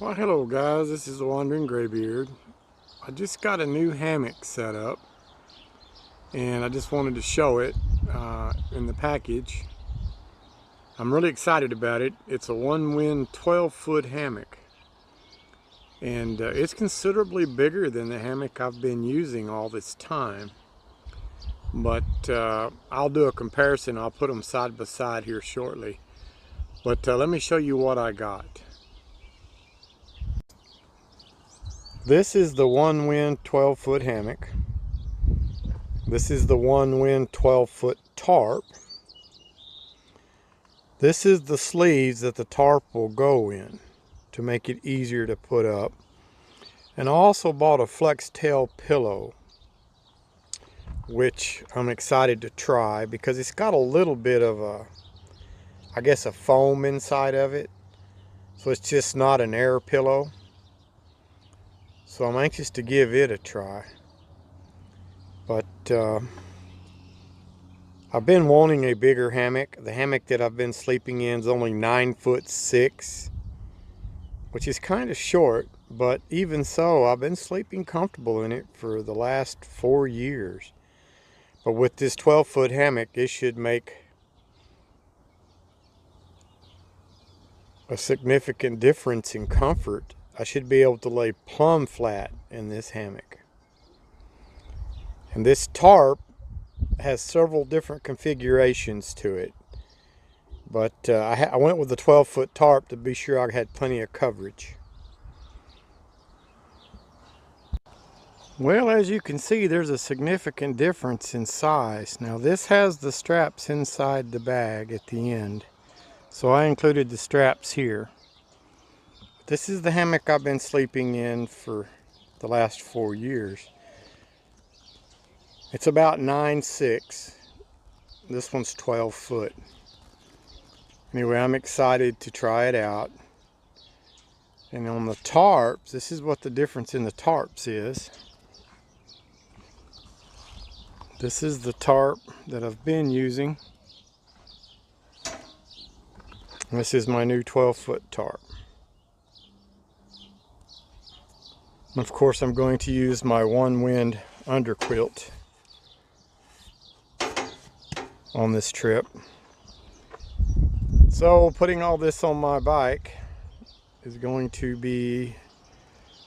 Well, hello guys, this is the Wandering Graybeard. I just got a new hammock set up and I just wanted to show it in the package. I'm really excited about it. It's a OneWind 12-foot hammock and it's considerably bigger than the hammock I've been using all this time. But I'll do a comparison. I'll put them side by side here shortly. But let me show you what I got. This is the OneWind 12-foot hammock. This is the OneWind 12-foot tarp. This is the sleeves that the tarp will go in to make it easier to put up. And I also bought a Flextail pillow, which I'm excited to try because it's got a little bit of a, I guess, a foam inside of it. So it's just not an air pillow. So I'm anxious to give it a try. But I've been wanting a bigger hammock. The hammock that I've been sleeping in is only 9'6", which is kind of short, but even so, I've been sleeping comfortable in it for the last 4 years. But with this 12-foot hammock, it should make a significant difference in comfort. I should be able to lay plumb flat in this hammock. And this tarp has several different configurations to it. But I went with the 12-foot tarp to be sure I had plenty of coverage. Well, as you can see, there's a significant difference in size. Now this has the straps inside the bag at the end. So I included the straps here. This is the hammock I've been sleeping in for the last 4 years. It's about 9'6". This one's 12 foot. Anyway, I'm excited to try it out. And on the tarps, this is what the difference in the tarps is. This is the tarp that I've been using. This is my new 12-foot tarp. And of course, I'm going to use my OneWind underquilt on this trip. So putting all this on my bike is going to be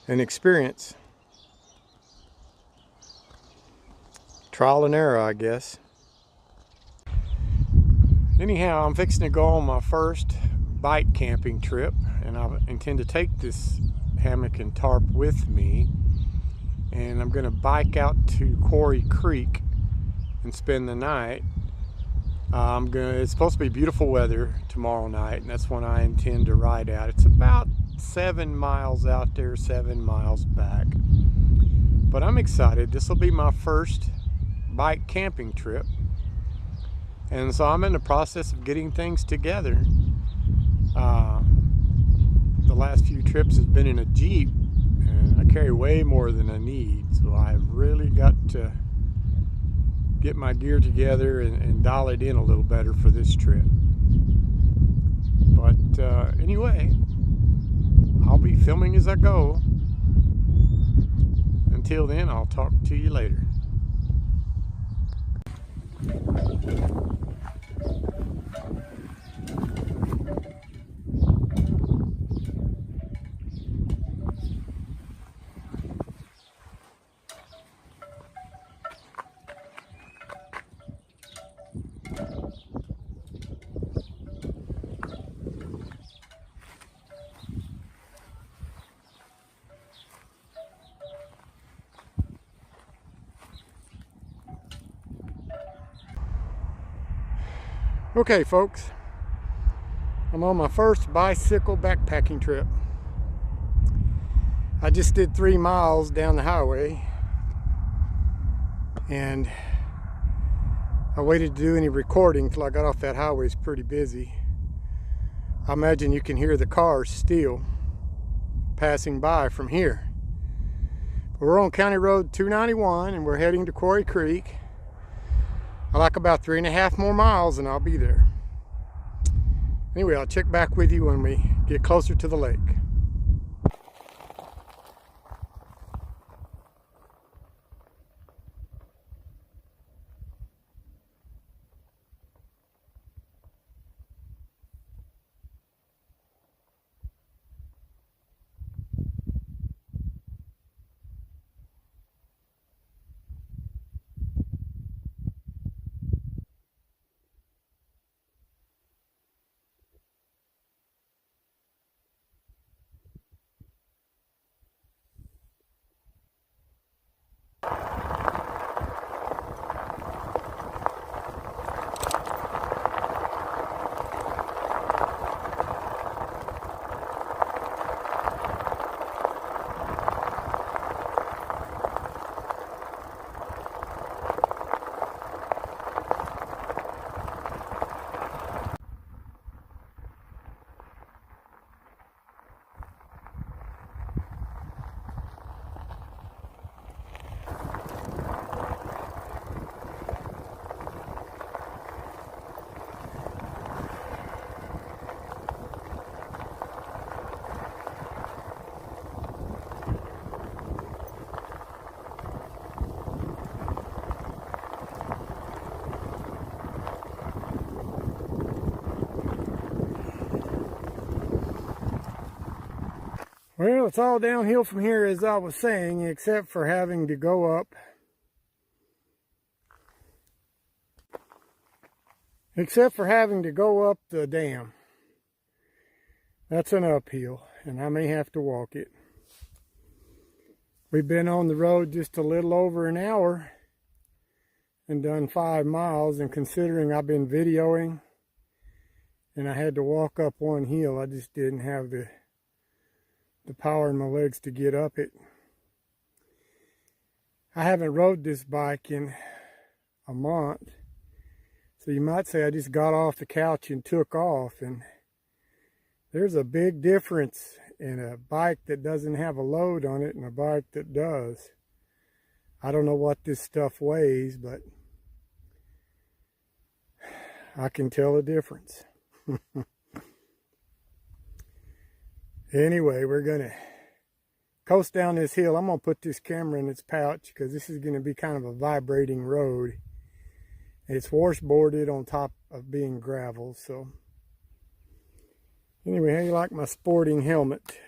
an experience. Trial and error, I guess. Anyhow, I'm fixing to go on my first bike camping trip, and I intend to take this hammock and tarp with me, and I'm going to bike out to Quarry Creek and spend the night. It's supposed to be beautiful weather tomorrow night, and that's when I intend to ride out. It's about 7 miles out there, 7 miles back. But I'm excited. This will be my first bike camping trip. And so I'm in the process of getting things together. The last few trips has been in a Jeep, and I carry way more than I need. So I've really got to get my gear together and dial it in a little better for this trip. But anyway, I'll be filming as I go. Until then, I'll talk to you later. Okay folks, I'm on my first bicycle backpacking trip. I just did 3 miles down the highway, and I waited to do any recording till I got off that highway. It's pretty busy. I imagine you can hear the cars still passing by from here. We're on County Road 291 and we're heading to Quarry Creek. I like about 3.5 more miles and I'll be there. Anyway, I'll check back with you when we get closer to the lake. Well, it's all downhill from here, as I was saying, except for having to go up. Except for having to go up the dam. That's an uphill, and I may have to walk it. We've been on the road just a little over an hour and done 5 miles, and considering I've been videoing and I had to walk up one hill, I just didn't have the power in my legs to get up it. I haven't rode this bike in a month, so you might say I just got off the couch and took off, and there's a big difference in a bike that doesn't have a load on it and a bike that does. I don't know what this stuff weighs, but I can tell a difference. Anyway, we're gonna coast down this hill. I'm gonna put this camera in its pouch because this is gonna be kind of a vibrating road. It's washboarded on top of being gravel, so. Anyway, how you like my sporting helmet?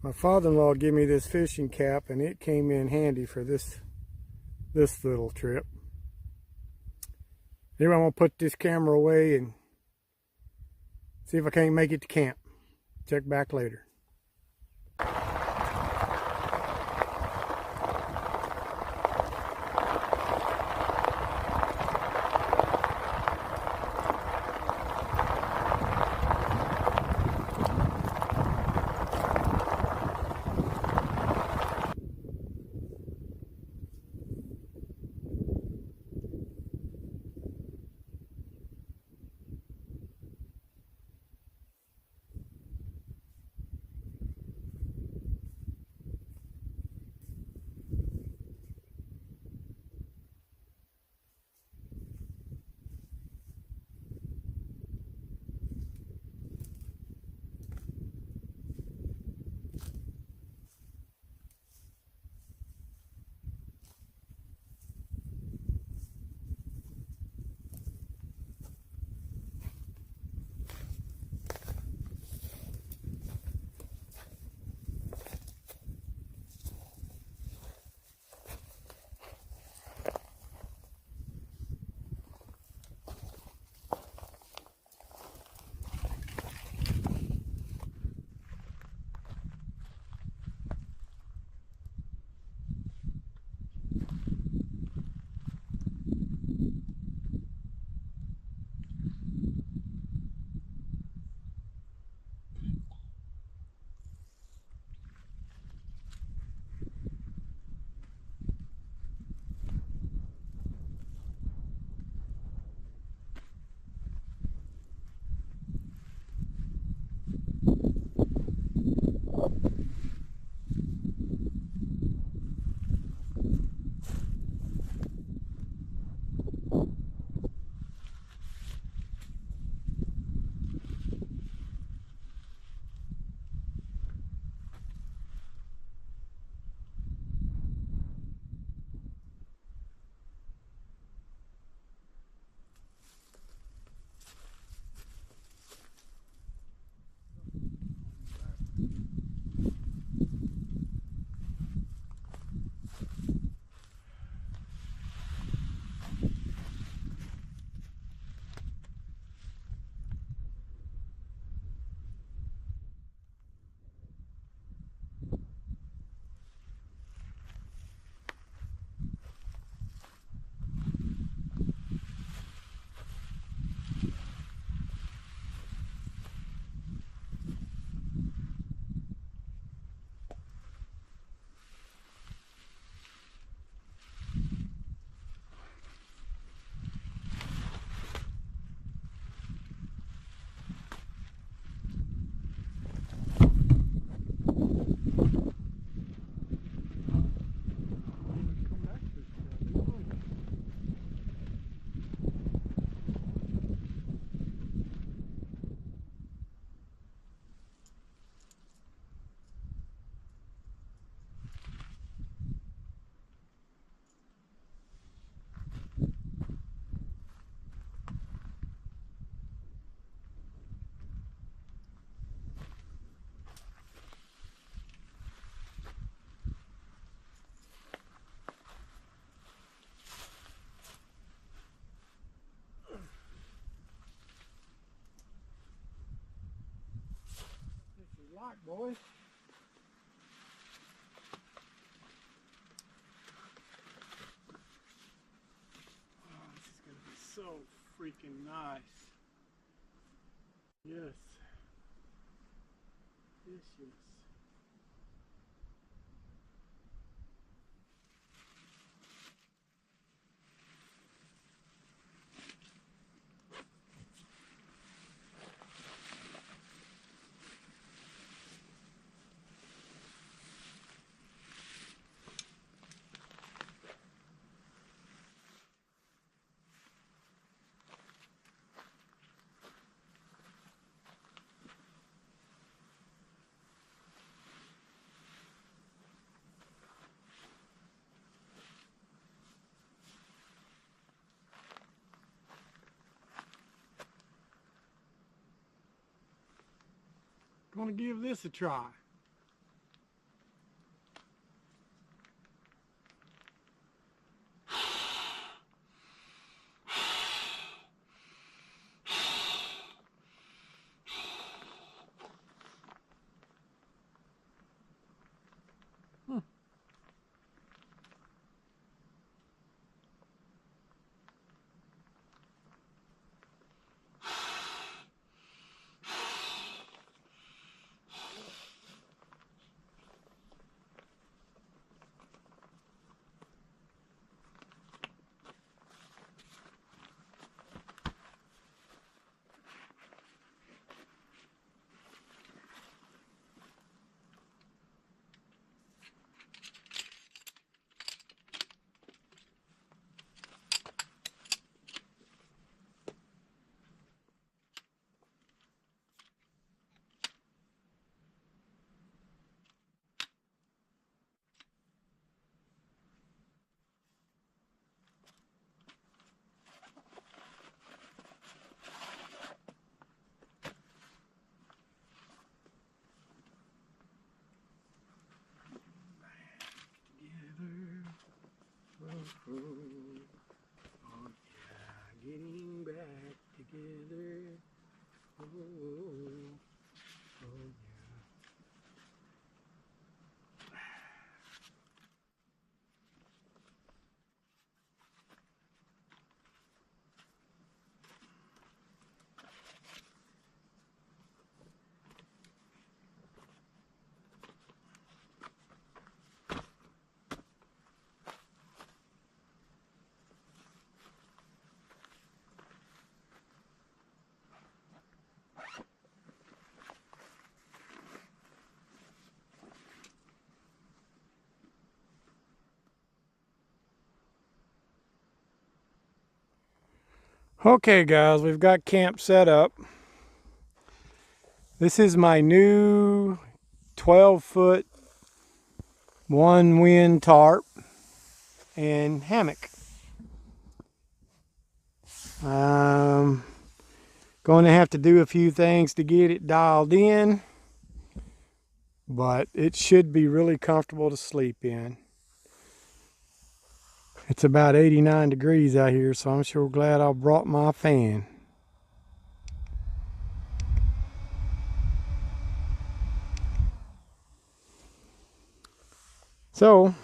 My father-in-law gave me this fishing cap, and it came in handy for this little trip. Anyway, I'm gonna put this camera away and see if I can't make it to camp. Check back later. rock, boys. Oh, this is going to be so freaking nice. Yes. Yes, yes. Gonna give this a try. Oh yeah, getting back together. Oh, oh yeah. Okay guys, we've got camp set up. This is my new 12-foot one wind tarp and hammock. Going to have to do a few things to get it dialed in, but it should be really comfortable to sleep in. It's about 89 degrees out here, so I'm sure glad I brought my fan. So,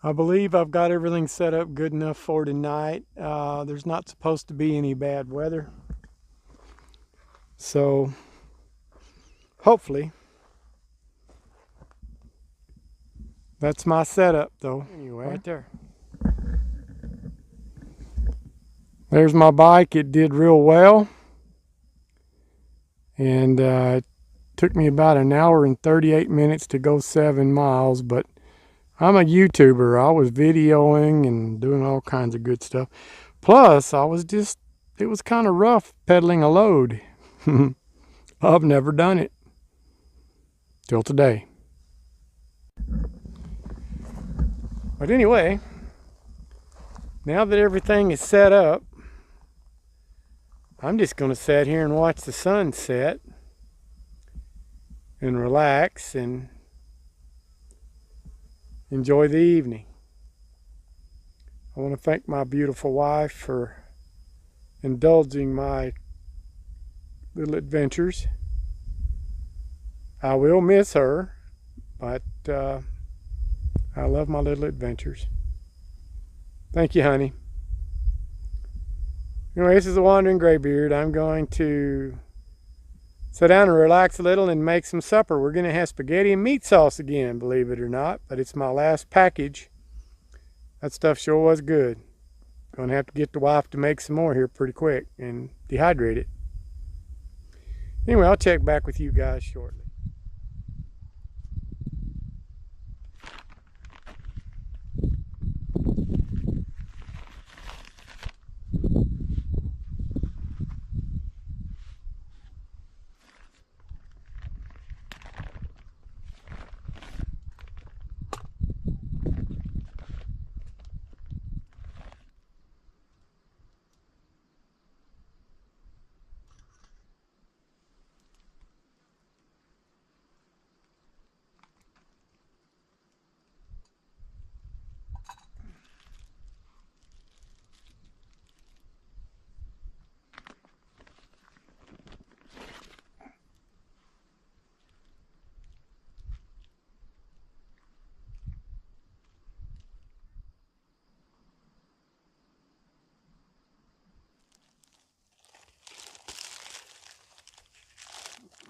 I believe I've got everything set up good enough for tonight. There's not supposed to be any bad weather. So, hopefully, that's my setup though. Anyway, right there. There's my bike. It did real well. And it took me about an hour and 38 minutes to go 7 miles, but I'm a YouTuber. I was videoing and doing all kinds of good stuff. Plus, it was kind of rough pedaling a load. I've never done it till today. But anyway, now that everything is set up, I'm just going to sit here and watch the sun set and relax and enjoy the evening. I want to thank my beautiful wife for indulging my little adventures. I will miss her, but I love my little adventures. Thank you, honey. Anyway, this is the Wandering Graybeard. I'm going to sit down and relax a little and make some supper. We're going to have spaghetti and meat sauce again, believe it or not, but it's my last package. That stuff sure was good. Gonna have to get the wife to make some more here pretty quick and dehydrate it. Anyway, I'll check back with you guys shortly.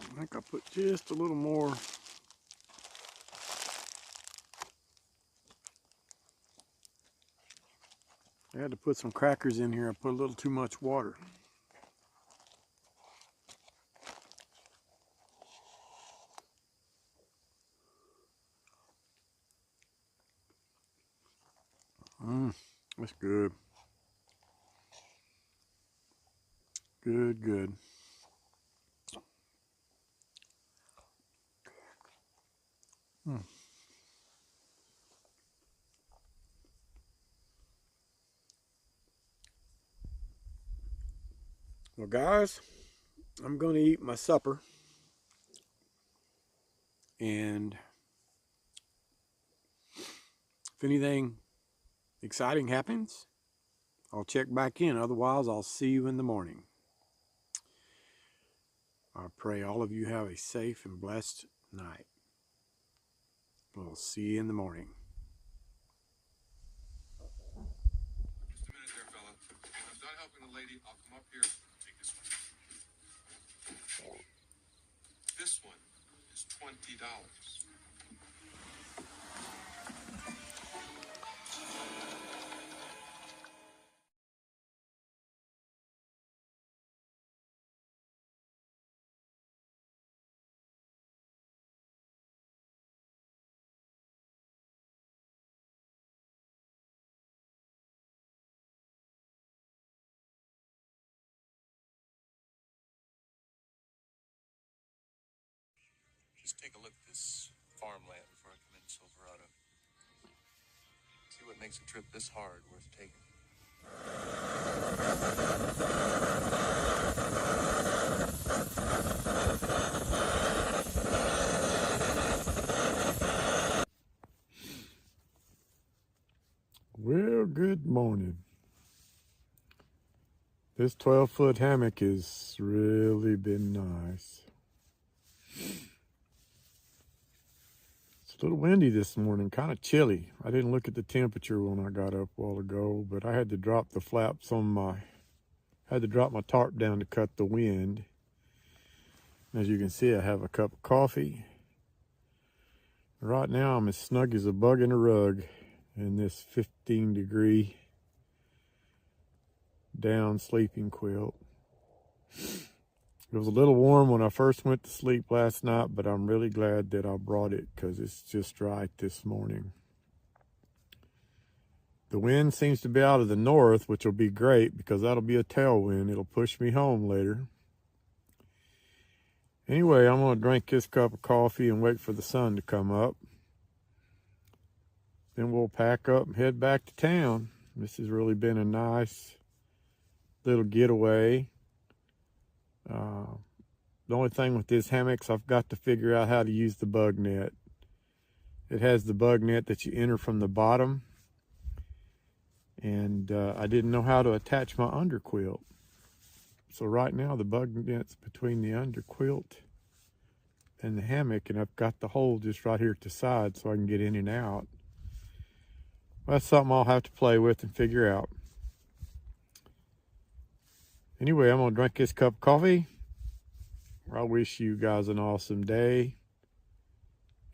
I think I put just a little more. I had to put some crackers in here. I put a little too much water. That's good. Good, good. Well, guys, I'm going to eat my supper. And if anything exciting happens, I'll check back in. Otherwise, I'll see you in the morning. I pray all of you have a safe and blessed night. We'll see you in the morning. Just a minute there, fella. If I'm not helping the lady, I'll come up here and take this one. This one is $20. Just take a look at this farmland before I come into Silverado. See what makes a trip this hard worth taking. Well, good morning. This 12-foot hammock has really been nice. It's a little windy this morning, kind of chilly. I didn't look at the temperature when I got up a while ago, but I had to drop the flaps on had to drop my tarp down to cut the wind. As you can see, I have a cup of coffee. Right now, I'm as snug as a bug in a rug in this 15-degree down sleeping quilt. It was a little warm when I first went to sleep last night, but I'm really glad that I brought it because it's just right this morning. The wind seems to be out of the north, which will be great because that'll be a tailwind. It'll push me home later. Anyway, I'm going to drink this cup of coffee and wait for the sun to come up. Then we'll pack up and head back to town. This has really been a nice little getaway. The only thing with this hammock is I've got to figure out how to use the bug net. It has the bug net that you enter from the bottom. and I didn't know how to attach my underquilt. So right now the bug net's between the underquilt and the hammock, and I've got the hole just right here at the side so I can get in and out. Well, that's something I'll have to play with and figure out. Anyway, I'm gonna drink this cup of coffee. I wish you guys an awesome day,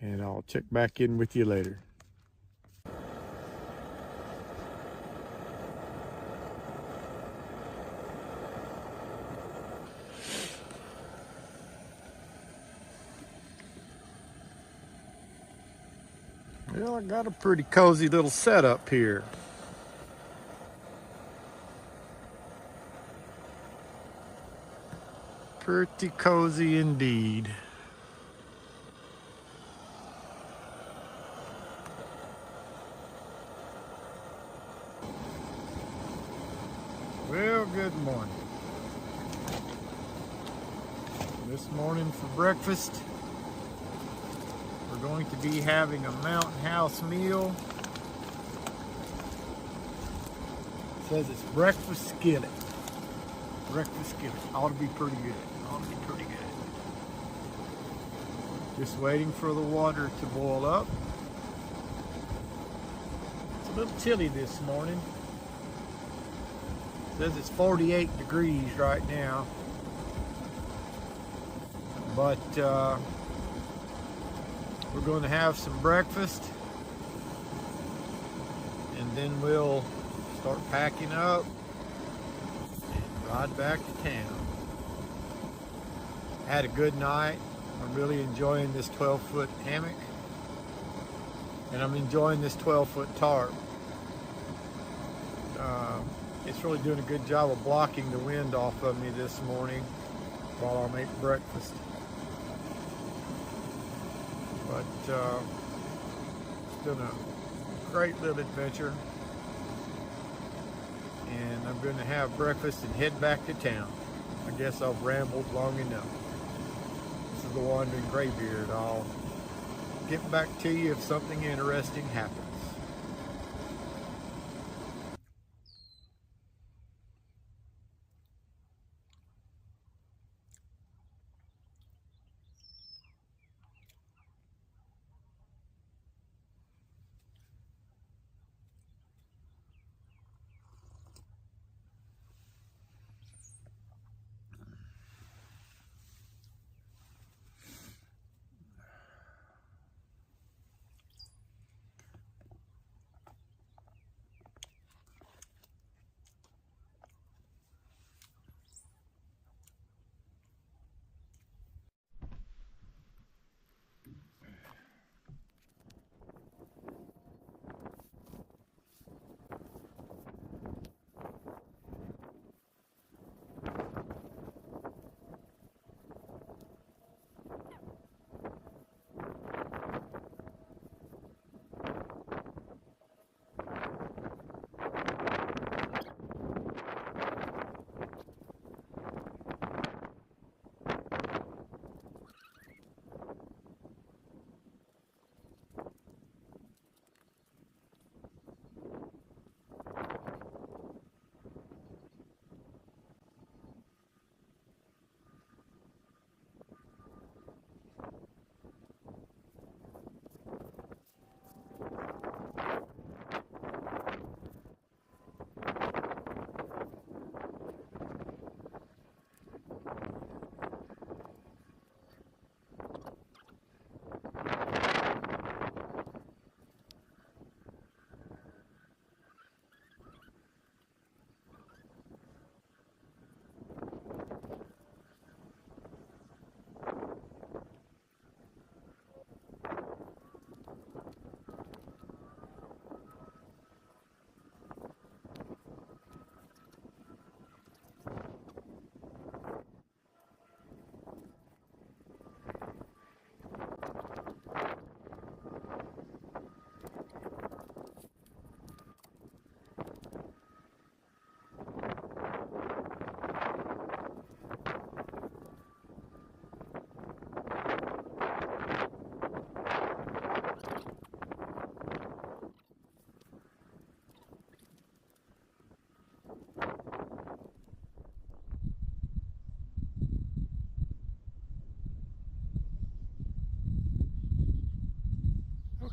and I'll check back in with you later. Well, I got a pretty cozy little setup here. Pretty cozy indeed. Well, good morning. This morning for breakfast, we're going to be having a Mountain House meal. It says it's breakfast skillet. Breakfast skillet. Ought to be pretty good. Ought to be pretty good. Just waiting for the water to boil up. It's a little chilly this morning. It says it's 48 degrees right now. But we're going to have some breakfast, and then we'll start packing up and ride back to town. Had a good night. I'm really enjoying this 12-foot hammock, and I'm enjoying this 12-foot tarp. It's really doing a good job of blocking the wind off of me this morning while I make breakfast. But it's been a great little adventure, and I'm going to have breakfast and head back to town. I guess I've rambled long enough. This is the Wandering Graybeard. I'll get back to you if something interesting happens.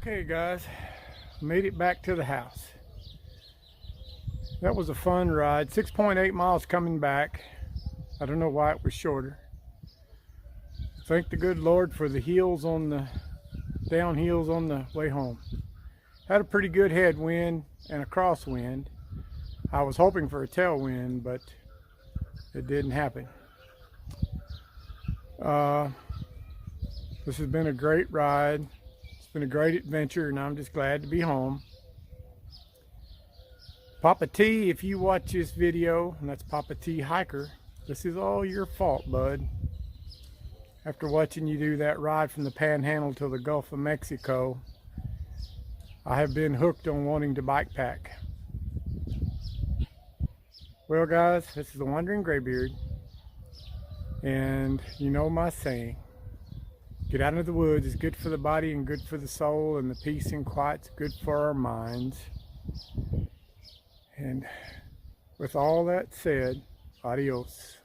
Okay guys, made it back to the house. That was a fun ride. 6.8 miles coming back. I don't know why it was shorter. Thank the good Lord for the hills on the downhills on the way home. Had a pretty good headwind and a crosswind. I was hoping for a tailwind, but it didn't happen. This has been a great ride. It's been a great adventure, and I'm just glad to be home. Papa T, if you watch this video, and that's Papa T Hiker, this is all your fault, bud. After watching you do that ride from the Panhandle to the Gulf of Mexico, I have been hooked on wanting to bike pack. Well guys, this is the Wandering Graybeard, and you know my saying, get out into the woods. It's good for the body and good for the soul, and the peace and quiet's good for our minds. And with all that said, adios.